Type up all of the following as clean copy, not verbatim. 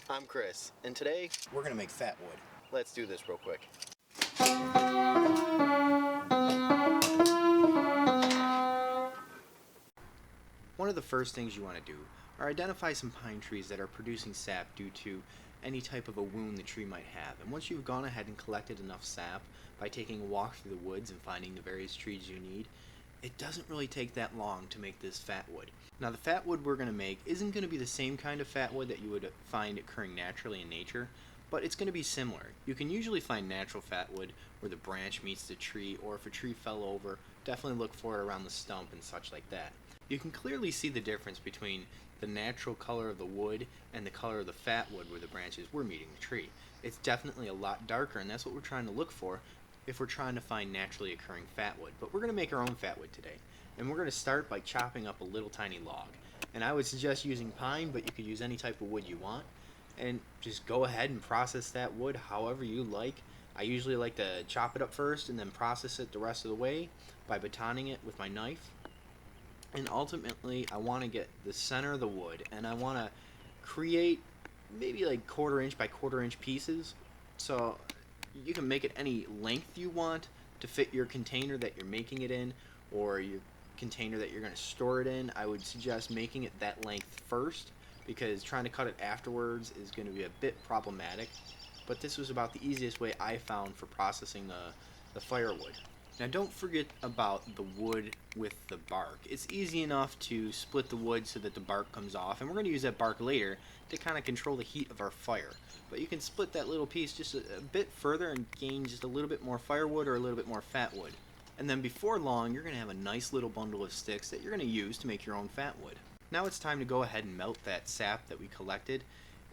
I'm Chris, and today we're going to make Fatwood. Let's do this real quick. One of the first things you want to do are identify some pine trees that are producing sap due to any type of a wound the tree might have. And once you've gone ahead and collected enough sap by taking a walk through the woods and finding the various trees you need, it doesn't really take that long to make this fatwood. Now the fatwood we're going to make isn't going to be the same kind of fatwood that you would find occurring naturally in nature, but it's going to be similar. You can usually find natural fatwood where the branch meets the tree, or if a tree fell over, definitely look for it around the stump and such like that. You can clearly see the difference between the natural color of the wood and the color of the fatwood where the branches were meeting the tree. It's definitely a lot darker, and that's what we're trying to look for if we're trying to find naturally occurring fatwood. But we're going to make our own fatwood today, and we're going to start by chopping up a little tiny log. And I would suggest using pine, but you could use any type of wood you want, and just go ahead and process that wood however you like. I usually like to chop it up first and then process it the rest of the way by batoning it with my knife. And ultimately I want to get the center of the wood, and I want to create maybe like 1/4 inch by 1/4 inch pieces. So you can make it any length you want to fit your container that you're making it in, or your container that you're going to store it in. I would suggest making it that length first, because trying to cut it afterwards is going to be a bit problematic. But this was about the easiest way I found for processing the firewood. Now don't forget about the wood with the bark. It's easy enough to split the wood so that the bark comes off, and we're going to use that bark later to kind of control the heat of our fire. But you can split that little piece just a bit further and gain just a little bit more firewood or a little bit more fatwood. And then before long, you're going to have a nice little bundle of sticks that you're going to use to make your own fatwood. Now it's time to go ahead and melt that sap that we collected,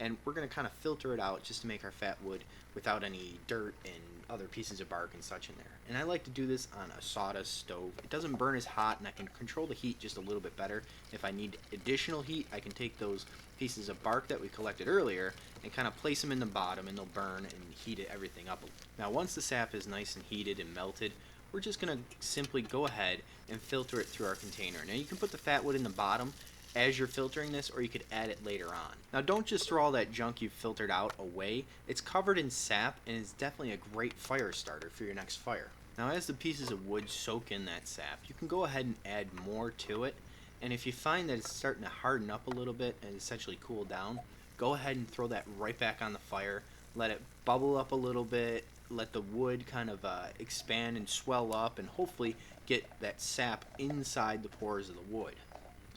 and we're going to kind of filter it out just to make our fatwood without any dirt and other pieces of bark and such in there. And I like to do this on a sawdust stove. It doesn't burn as hot, and I can control the heat just a little bit better. If I need additional heat, I can take those pieces of bark that we collected earlier and kind of place them in the bottom, and they'll burn and heat everything up. Now once the sap is nice and heated and melted, we're just going to simply go ahead and filter it through our container. Now you can put the fatwood in the bottom as you're filtering this, or you could add it later on. Now don't just throw all that junk you've filtered out away. It's covered in sap, and it's definitely a great fire starter for your next fire. Now as the pieces of wood soak in that sap, you can go ahead and add more to it, and if you find that it's starting to harden up a little bit and essentially cool down, go ahead and throw that right back on the fire. Let it bubble up a little bit, let the wood kind of expand and swell up, and hopefully get that sap inside the pores of the wood.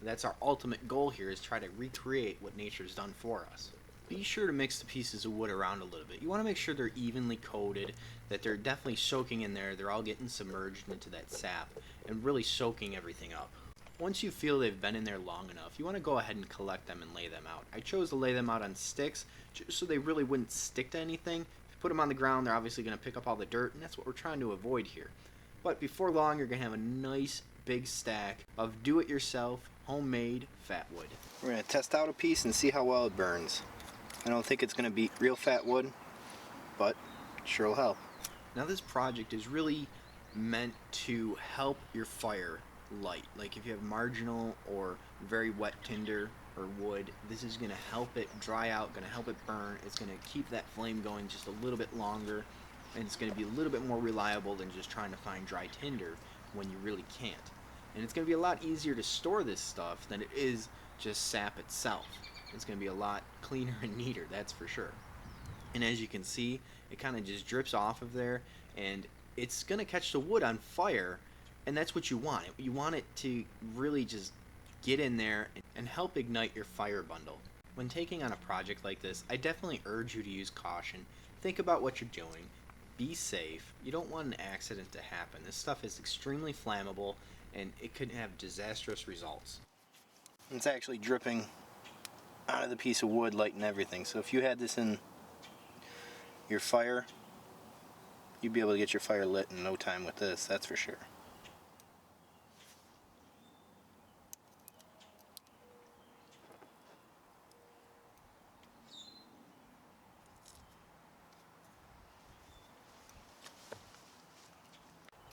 That's our ultimate goal here, is try to recreate what nature's done for us. Be sure to mix the pieces of wood around a little bit. You want to make sure they're evenly coated, that they're definitely soaking in there, they're all getting submerged into that sap and really soaking everything up. Once you feel they've been in there long enough, you want to go ahead and collect them and lay them out. I chose to lay them out on sticks just so they really wouldn't stick to anything. If you put them on the ground, they're obviously going to pick up all the dirt, and that's what we're trying to avoid here. But before long, you're going to have a nice big stack of do-it-yourself homemade fatwood. We're going to test out a piece and see how well it burns. I don't think it's going to beat real fatwood, but it sure will help. Now this project is really meant to help your fire light. Like if you have marginal or very wet tinder or wood, this is going to help it dry out, going to help it burn. It's going to keep that flame going just a little bit longer, and it's going to be a little bit more reliable than just trying to find dry tinder when you really can't. And it's going to be a lot easier to store this stuff than it is just sap itself. It's going to be a lot cleaner and neater, that's for sure. And as you can see, it kind of just drips off of there, and it's going to catch the wood on fire, and that's what you want. You want it to really just get in there and help ignite your fire bundle. When taking on a project like this, I definitely urge you to use caution. Think about what you're doing. Be safe. You don't want an accident to happen. This stuff is extremely flammable, and it could have disastrous results. It's actually dripping out of the piece of wood, lighting everything. So if you had this in your fire, you'd be able to get your fire lit in no time with this, that's for sure.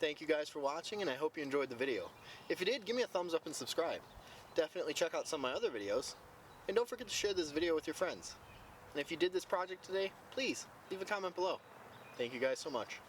Thank you guys for watching, and I hope you enjoyed the video. If you did, give me a thumbs up and subscribe. Definitely check out some of my other videos, and don't forget to share this video with your friends. And if you did this project today, please leave a comment below. Thank you guys so much.